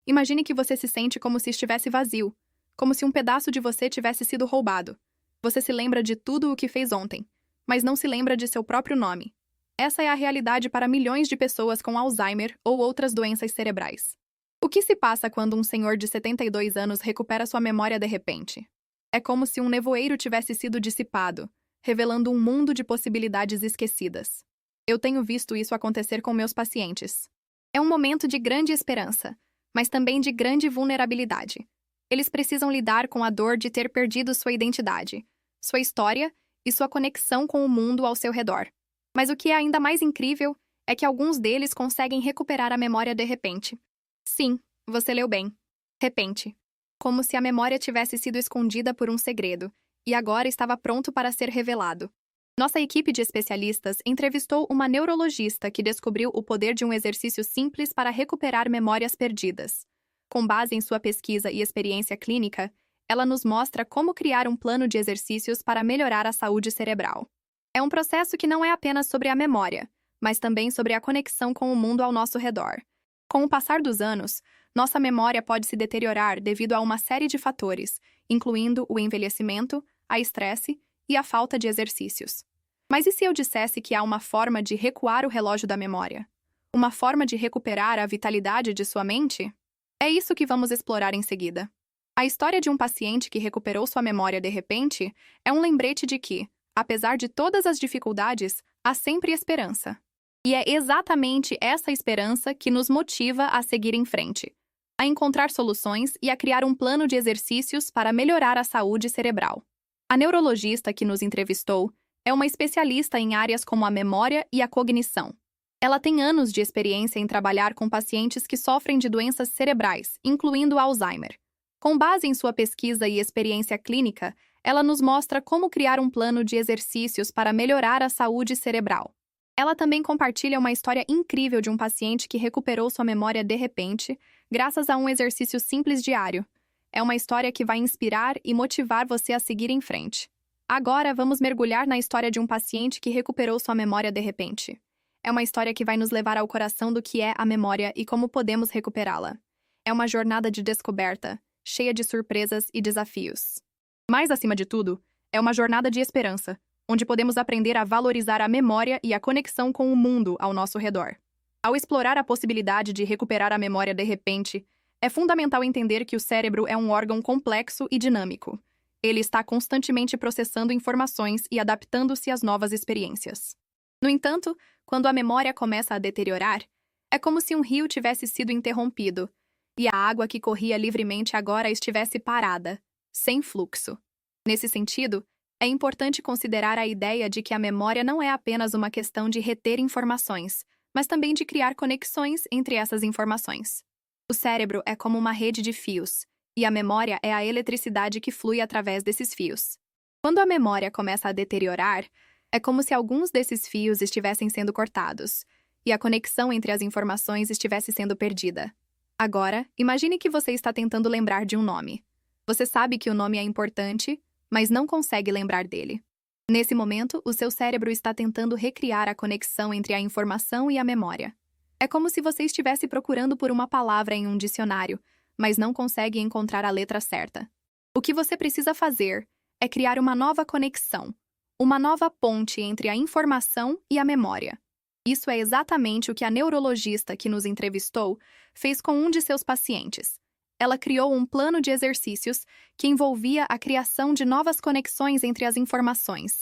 Imagine que você se sente como se estivesse vazio, como se um pedaço de você tivesse sido roubado. Você se lembra de tudo o que fez ontem, mas não se lembra de seu próprio nome. Essa é a realidade para milhões de pessoas com Alzheimer ou outras doenças cerebrais. O que se passa quando um senhor de 72 anos recupera sua memória de repente? É como se um nevoeiro tivesse sido dissipado, revelando um mundo de possibilidades esquecidas. Eu tenho visto isso acontecer com meus pacientes. É um momento de grande esperança, mas também de grande vulnerabilidade. Eles precisam lidar com a dor de ter perdido sua identidade, sua história e sua conexão com o mundo ao seu redor. Mas o que é ainda mais incrível é que alguns deles conseguem recuperar a memória de repente. Sim, você leu bem. Repente. Como se a memória tivesse sido escondida por um segredo e agora estava pronto para ser revelado. Nossa equipe de especialistas entrevistou uma neurologista que descobriu o poder de um exercício simples para recuperar memórias perdidas. Com base em sua pesquisa e experiência clínica, ela nos mostra como criar um plano de exercícios para melhorar a saúde cerebral. É um processo que não é apenas sobre a memória, mas também sobre a conexão com o mundo ao nosso redor. Com o passar dos anos, nossa memória pode se deteriorar devido a uma série de fatores, incluindo o envelhecimento, a estresse e a falta de exercícios. Mas e se eu dissesse que há uma forma de recuar o relógio da memória? Uma forma de recuperar a vitalidade de sua mente? É isso que vamos explorar em seguida. A história de um paciente que recuperou sua memória de repente é um lembrete de que, apesar de todas as dificuldades, há sempre esperança. E é exatamente essa esperança que nos motiva a seguir em frente, a encontrar soluções e a criar um plano de exercícios para melhorar a saúde cerebral. A neurologista que nos entrevistou é uma especialista em áreas como a memória e a cognição. Ela tem anos de experiência em trabalhar com pacientes que sofrem de doenças cerebrais, incluindo Alzheimer. Com base em sua pesquisa e experiência clínica, ela nos mostra como criar um plano de exercícios para melhorar a saúde cerebral. Ela também compartilha uma história incrível de um paciente que recuperou sua memória de repente, graças a um exercício simples diário. É uma história que vai inspirar e motivar você a seguir em frente. Agora, vamos mergulhar na história de um paciente que recuperou sua memória de repente. É uma história que vai nos levar ao coração do que é a memória e como podemos recuperá-la. É uma jornada de descoberta, cheia de surpresas e desafios. Mas, acima de tudo, é uma jornada de esperança, onde podemos aprender a valorizar a memória e a conexão com o mundo ao nosso redor. Ao explorar a possibilidade de recuperar a memória de repente, é fundamental entender que o cérebro é um órgão complexo e dinâmico. Ele está constantemente processando informações e adaptando-se às novas experiências. No entanto, quando a memória começa a deteriorar, é como se um rio tivesse sido interrompido e a água que corria livremente agora estivesse parada, sem fluxo. Nesse sentido, é importante considerar a ideia de que a memória não é apenas uma questão de reter informações, mas também de criar conexões entre essas informações. O cérebro é como uma rede de fios, e a memória é a eletricidade que flui através desses fios. Quando a memória começa a deteriorar, é como se alguns desses fios estivessem sendo cortados, e a conexão entre as informações estivesse sendo perdida. Agora, imagine que você está tentando lembrar de um nome. Você sabe que o nome é importante, mas não consegue lembrar dele. Nesse momento, o seu cérebro está tentando recriar a conexão entre a informação e a memória. É como se você estivesse procurando por uma palavra em um dicionário, mas não consegue encontrar a letra certa. O que você precisa fazer é criar uma nova conexão, uma nova ponte entre a informação e a memória. Isso é exatamente o que a neurologista que nos entrevistou fez com um de seus pacientes. Ela criou um plano de exercícios que envolvia a criação de novas conexões entre as informações.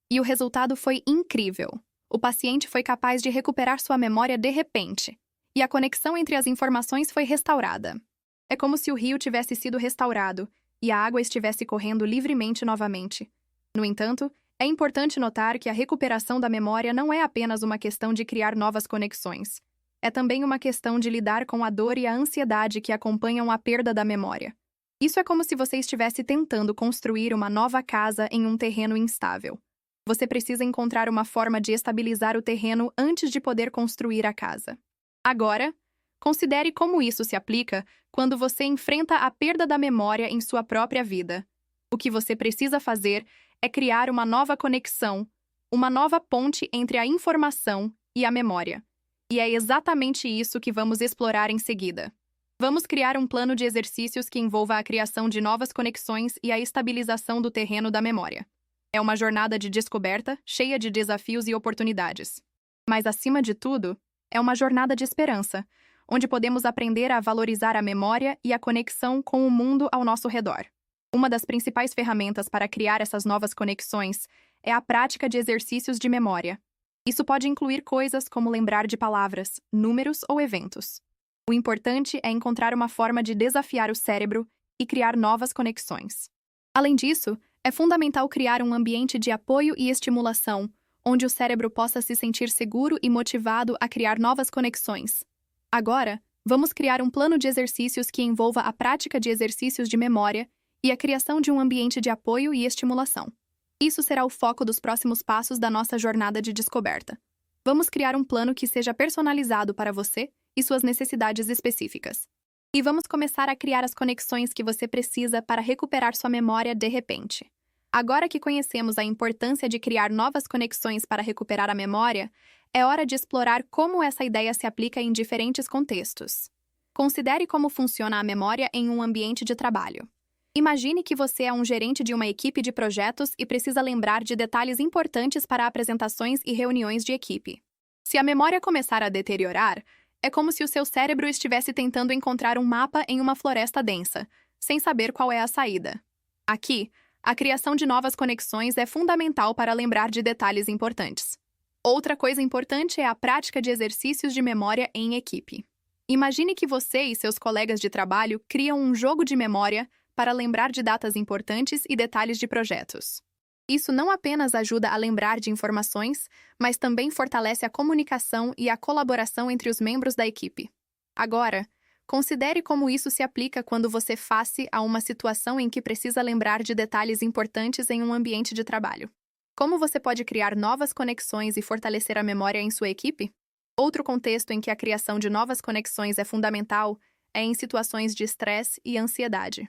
E o resultado foi incrível. O paciente foi capaz de recuperar sua memória de repente, e a conexão entre as informações foi restaurada. É como se o rio tivesse sido restaurado e a água estivesse correndo livremente novamente. No entanto, é importante notar que a recuperação da memória não é apenas uma questão de criar novas conexões. É também uma questão de lidar com a dor e a ansiedade que acompanham a perda da memória. Isso é como se você estivesse tentando construir uma nova casa em um terreno instável. Você precisa encontrar uma forma de estabilizar o terreno antes de poder construir a casa. Agora, considere como isso se aplica quando você enfrenta a perda da memória em sua própria vida. O que você precisa fazer é criar uma nova conexão, uma nova ponte entre a informação e a memória. E é exatamente isso que vamos explorar em seguida. Vamos criar um plano de exercícios que envolva a criação de novas conexões e a estabilização do terreno da memória. É uma jornada de descoberta, cheia de desafios e oportunidades. Mas, acima de tudo, é uma jornada de esperança, onde podemos aprender a valorizar a memória e a conexão com o mundo ao nosso redor. Uma das principais ferramentas para criar essas novas conexões é a prática de exercícios de memória. Isso pode incluir coisas como lembrar de palavras, números ou eventos. O importante é encontrar uma forma de desafiar o cérebro e criar novas conexões. Além disso, é fundamental criar um ambiente de apoio e estimulação, onde o cérebro possa se sentir seguro e motivado a criar novas conexões. Agora, vamos criar um plano de exercícios que envolva a prática de exercícios de memória e a criação de um ambiente de apoio e estimulação. Isso será o foco dos próximos passos da nossa jornada de descoberta. Vamos criar um plano que seja personalizado para você e suas necessidades específicas. E vamos começar a criar as conexões que você precisa para recuperar sua memória de repente. Agora que conhecemos a importância de criar novas conexões para recuperar a memória, é hora de explorar como essa ideia se aplica em diferentes contextos. Considere como funciona a memória em um ambiente de trabalho. Imagine que você é um gerente de uma equipe de projetos e precisa lembrar de detalhes importantes para apresentações e reuniões de equipe. Se a memória começar a deteriorar, é como se o seu cérebro estivesse tentando encontrar um mapa em uma floresta densa, sem saber qual é a saída. Aqui, a criação de novas conexões é fundamental para lembrar de detalhes importantes. Outra coisa importante é a prática de exercícios de memória em equipe. Imagine que você e seus colegas de trabalho criam um jogo de memória para lembrar de datas importantes e detalhes de projetos. Isso não apenas ajuda a lembrar de informações, mas também fortalece a comunicação e a colaboração entre os membros da equipe. Agora, considere como isso se aplica quando você face a uma situação em que precisa lembrar de detalhes importantes em um ambiente de trabalho. Como você pode criar novas conexões e fortalecer a memória em sua equipe? Outro contexto em que a criação de novas conexões é fundamental é em situações de estresse e ansiedade.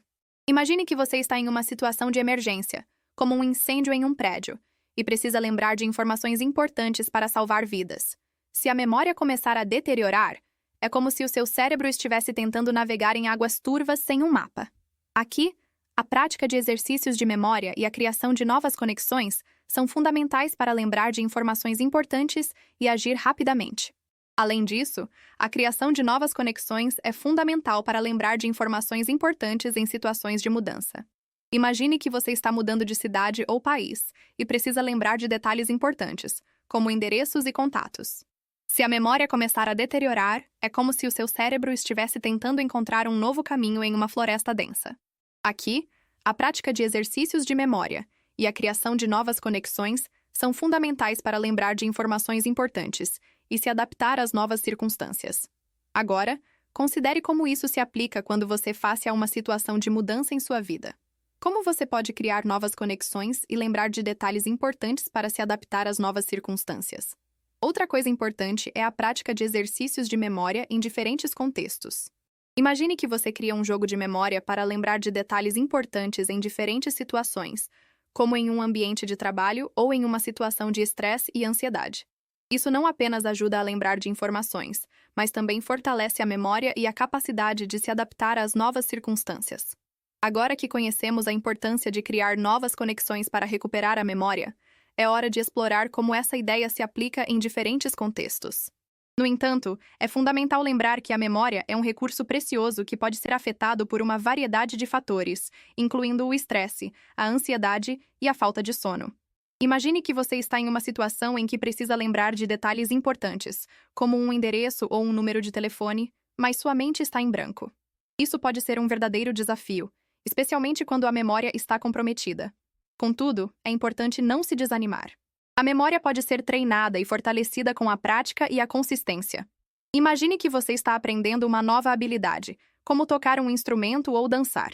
Imagine que você está em uma situação de emergência, como um incêndio em um prédio, e precisa lembrar de informações importantes para salvar vidas. Se a memória começar a deteriorar, é como se o seu cérebro estivesse tentando navegar em águas turvas sem um mapa. Aqui, a prática de exercícios de memória e a criação de novas conexões são fundamentais para lembrar de informações importantes e agir rapidamente. Além disso, a criação de novas conexões é fundamental para lembrar de informações importantes em situações de mudança. Imagine que você está mudando de cidade ou país e precisa lembrar de detalhes importantes, como endereços e contatos. Se a memória começar a deteriorar, é como se o seu cérebro estivesse tentando encontrar um novo caminho em uma floresta densa. Aqui, a prática de exercícios de memória e a criação de novas conexões são fundamentais para lembrar de informações importantes e se adaptar às novas circunstâncias. Agora, considere como isso se aplica quando você face a uma situação de mudança em sua vida. Como você pode criar novas conexões e lembrar de detalhes importantes para se adaptar às novas circunstâncias? Outra coisa importante é a prática de exercícios de memória em diferentes contextos. Imagine que você cria um jogo de memória para lembrar de detalhes importantes em diferentes situações, como em um ambiente de trabalho ou em uma situação de estresse e ansiedade. Isso não apenas ajuda a lembrar de informações, mas também fortalece a memória e a capacidade de se adaptar às novas circunstâncias. Agora que conhecemos a importância de criar novas conexões para recuperar a memória, é hora de explorar como essa ideia se aplica em diferentes contextos. No entanto, é fundamental lembrar que a memória é um recurso precioso que pode ser afetado por uma variedade de fatores, incluindo o estresse, a ansiedade e a falta de sono. Imagine que você está em uma situação em que precisa lembrar de detalhes importantes, como um endereço ou um número de telefone, mas sua mente está em branco. Isso pode ser um verdadeiro desafio, especialmente quando a memória está comprometida. Contudo, é importante não se desanimar. A memória pode ser treinada e fortalecida com a prática e a consistência. Imagine que você está aprendendo uma nova habilidade, como tocar um instrumento ou dançar.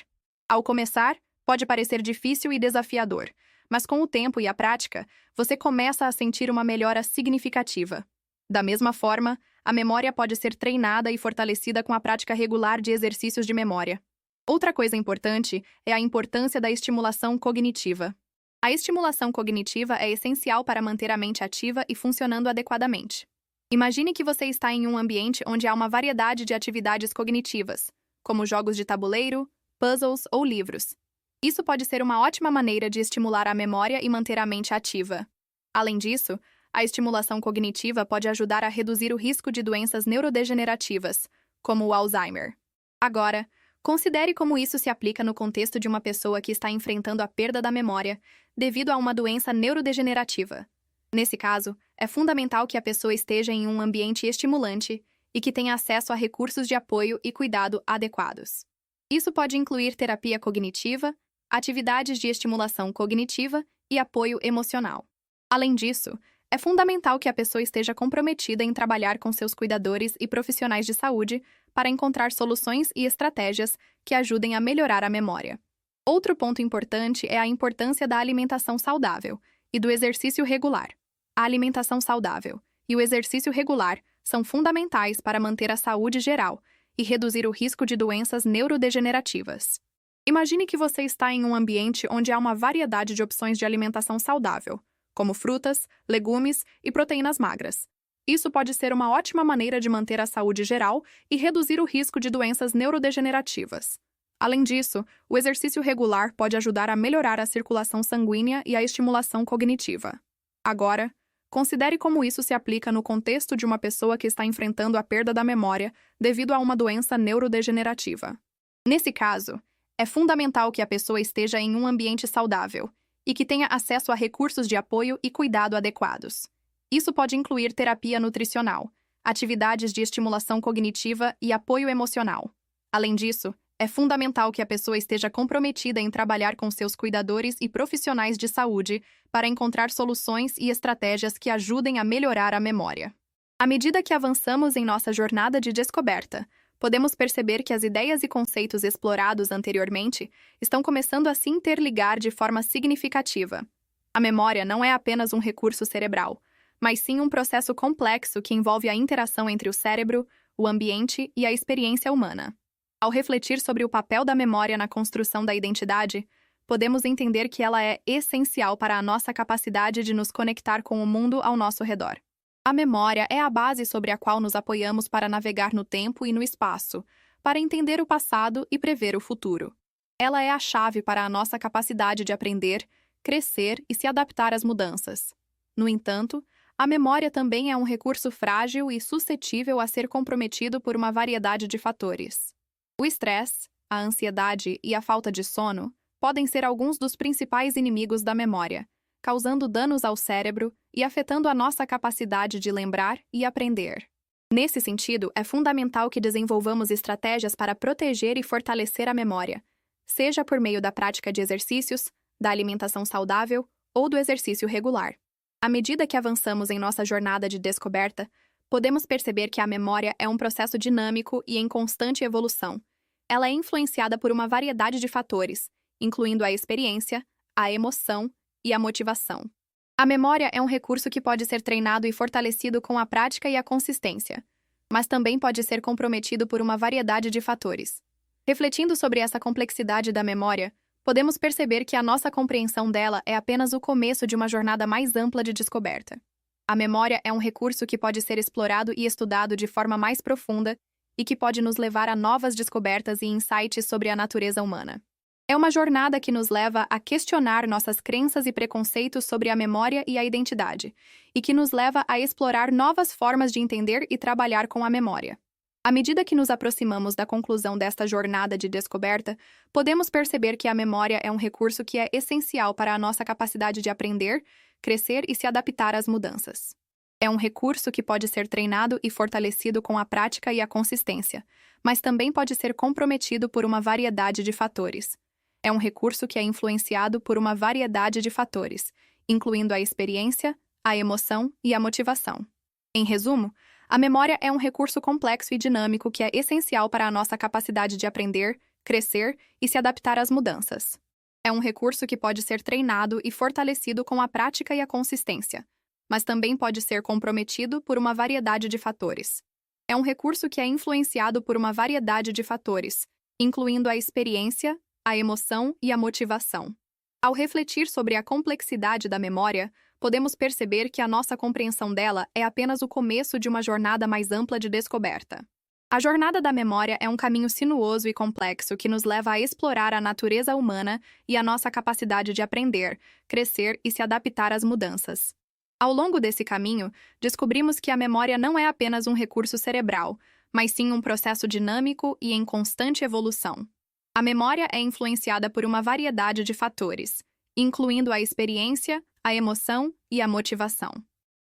Ao começar, pode parecer difícil e desafiador, mas com o tempo e a prática, você começa a sentir uma melhora significativa. Da mesma forma, a memória pode ser treinada e fortalecida com a prática regular de exercícios de memória. Outra coisa importante é a importância da estimulação cognitiva. A estimulação cognitiva é essencial para manter a mente ativa e funcionando adequadamente. Imagine que você está em um ambiente onde há uma variedade de atividades cognitivas, como jogos de tabuleiro, puzzles ou livros. Isso pode ser uma ótima maneira de estimular a memória e manter a mente ativa. Além disso, a estimulação cognitiva pode ajudar a reduzir o risco de doenças neurodegenerativas, como o Alzheimer. Agora, considere como isso se aplica no contexto de uma pessoa que está enfrentando a perda da memória devido a uma doença neurodegenerativa. Nesse caso, é fundamental que a pessoa esteja em um ambiente estimulante e que tenha acesso a recursos de apoio e cuidado adequados. Isso pode incluir terapia cognitiva, atividades de estimulação cognitiva e apoio emocional. Além disso, é fundamental que a pessoa esteja comprometida em trabalhar com seus cuidadores e profissionais de saúde para encontrar soluções e estratégias que ajudem a melhorar a memória. Outro ponto importante é a importância da alimentação saudável e do exercício regular. A alimentação saudável e o exercício regular são fundamentais para manter a saúde geral e reduzir o risco de doenças neurodegenerativas. Imagine que você está em um ambiente onde há uma variedade de opções de alimentação saudável, como frutas, legumes e proteínas magras. Isso pode ser uma ótima maneira de manter a saúde geral e reduzir o risco de doenças neurodegenerativas. Além disso, o exercício regular pode ajudar a melhorar a circulação sanguínea e a estimulação cognitiva. Agora, considere como isso se aplica no contexto de uma pessoa que está enfrentando a perda da memória devido a uma doença neurodegenerativa. Nesse caso, é fundamental que a pessoa esteja em um ambiente saudável e que tenha acesso a recursos de apoio e cuidado adequados. Isso pode incluir terapia nutricional, atividades de estimulação cognitiva e apoio emocional. Além disso, é fundamental que a pessoa esteja comprometida em trabalhar com seus cuidadores e profissionais de saúde para encontrar soluções e estratégias que ajudem a melhorar a memória. À medida que avançamos em nossa jornada de descoberta, podemos perceber que as ideias e conceitos explorados anteriormente estão começando a se interligar de forma significativa. A memória não é apenas um recurso cerebral, mas sim um processo complexo que envolve a interação entre o cérebro, o ambiente e a experiência humana. Ao refletir sobre o papel da memória na construção da identidade, podemos entender que ela é essencial para a nossa capacidade de nos conectar com o mundo ao nosso redor. A memória é a base sobre a qual nos apoiamos para navegar no tempo e no espaço, para entender o passado e prever o futuro. Ela é a chave para a nossa capacidade de aprender, crescer e se adaptar às mudanças. No entanto, a memória também é um recurso frágil e suscetível a ser comprometido por uma variedade de fatores. O estresse, a ansiedade e a falta de sono podem ser alguns dos principais inimigos da memória, causando danos ao cérebro e afetando a nossa capacidade de lembrar e aprender. Nesse sentido, é fundamental que desenvolvamos estratégias para proteger e fortalecer a memória, seja por meio da prática de exercícios, da alimentação saudável ou do exercício regular. À medida que avançamos em nossa jornada de descoberta, podemos perceber que a memória é um processo dinâmico e em constante evolução. Ela é influenciada por uma variedade de fatores, incluindo a experiência, a emoção e a motivação. A memória é um recurso que pode ser treinado e fortalecido com a prática e a consistência, mas também pode ser comprometido por uma variedade de fatores. Refletindo sobre essa complexidade da memória, podemos perceber que a nossa compreensão dela é apenas o começo de uma jornada mais ampla de descoberta. A memória é um recurso que pode ser explorado e estudado de forma mais profunda e que pode nos levar a novas descobertas e insights sobre a natureza humana. É uma jornada que nos leva a questionar nossas crenças e preconceitos sobre a memória e a identidade, e que nos leva a explorar novas formas de entender e trabalhar com a memória. À medida que nos aproximamos da conclusão desta jornada de descoberta, podemos perceber que a memória é um recurso que é essencial para a nossa capacidade de aprender, crescer e se adaptar às mudanças. É um recurso que pode ser treinado e fortalecido com a prática e a consistência, mas também pode ser comprometido por uma variedade de fatores. É um recurso que é influenciado por uma variedade de fatores, incluindo a experiência, a emoção e a motivação. Em resumo, a memória é um recurso complexo e dinâmico que é essencial para a nossa capacidade de aprender, crescer e se adaptar às mudanças. É um recurso que pode ser treinado e fortalecido com a prática e a consistência, mas também pode ser comprometido por uma variedade de fatores. É um recurso que é influenciado por uma variedade de fatores, incluindo a experiência, a emoção e a motivação. Ao refletir sobre a complexidade da memória, podemos perceber que a nossa compreensão dela é apenas o começo de uma jornada mais ampla de descoberta. A jornada da memória é um caminho sinuoso e complexo que nos leva a explorar a natureza humana e a nossa capacidade de aprender, crescer e se adaptar às mudanças. Ao longo desse caminho, descobrimos que a memória não é apenas um recurso cerebral, mas sim um processo dinâmico e em constante evolução. A memória é influenciada por uma variedade de fatores, incluindo a experiência, a emoção e a motivação.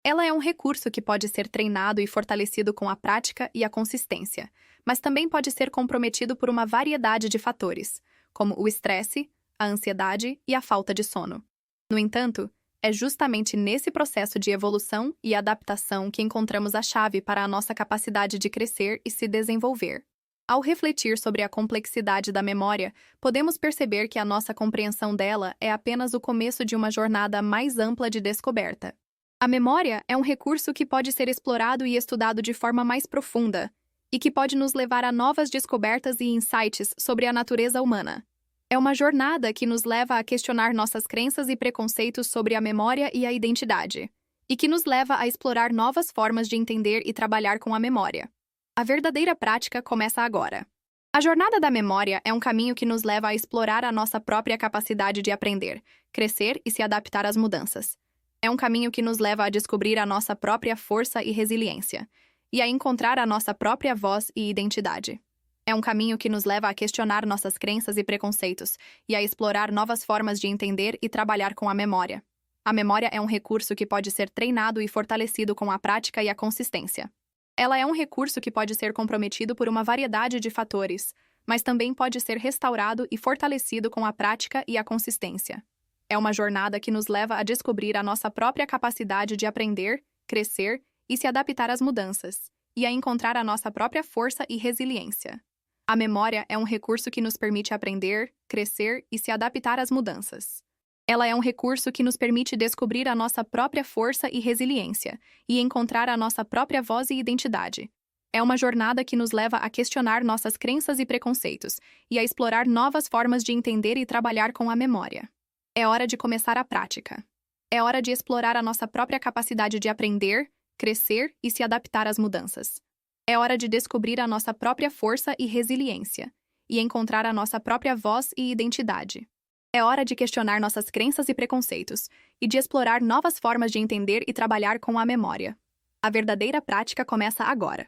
Ela é um recurso que pode ser treinado e fortalecido com a prática e a consistência, mas também pode ser comprometido por uma variedade de fatores, como o estresse, a ansiedade e a falta de sono. No entanto, é justamente nesse processo de evolução e adaptação que encontramos a chave para a nossa capacidade de crescer e se desenvolver. Ao refletir sobre a complexidade da memória, podemos perceber que a nossa compreensão dela é apenas o começo de uma jornada mais ampla de descoberta. A memória é um recurso que pode ser explorado e estudado de forma mais profunda, e que pode nos levar a novas descobertas e insights sobre a natureza humana. É uma jornada que nos leva a questionar nossas crenças e preconceitos sobre a memória e a identidade, e que nos leva a explorar novas formas de entender e trabalhar com a memória. A verdadeira prática começa agora. A jornada da memória é um caminho que nos leva a explorar a nossa própria capacidade de aprender, crescer e se adaptar às mudanças. É um caminho que nos leva a descobrir a nossa própria força e resiliência, e a encontrar a nossa própria voz e identidade. É um caminho que nos leva a questionar nossas crenças e preconceitos, e a explorar novas formas de entender e trabalhar com a memória. A memória é um recurso que pode ser treinado e fortalecido com a prática e a consistência. Ela é um recurso que pode ser comprometido por uma variedade de fatores, mas também pode ser restaurado e fortalecido com a prática e a consistência. É uma jornada que nos leva a descobrir a nossa própria capacidade de aprender, crescer e se adaptar às mudanças, e a encontrar a nossa própria força e resiliência. A memória é um recurso que nos permite aprender, crescer e se adaptar às mudanças. Ela é um recurso que nos permite descobrir a nossa própria força e resiliência, e encontrar a nossa própria voz e identidade. É uma jornada que nos leva a questionar nossas crenças e preconceitos, e a explorar novas formas de entender e trabalhar com a memória. É hora de começar a prática. É hora de explorar a nossa própria capacidade de aprender, crescer e se adaptar às mudanças. É hora de descobrir a nossa própria força e resiliência, e encontrar a nossa própria voz e identidade. É hora de questionar nossas crenças e preconceitos, e de explorar novas formas de entender e trabalhar com a memória. A verdadeira prática começa agora.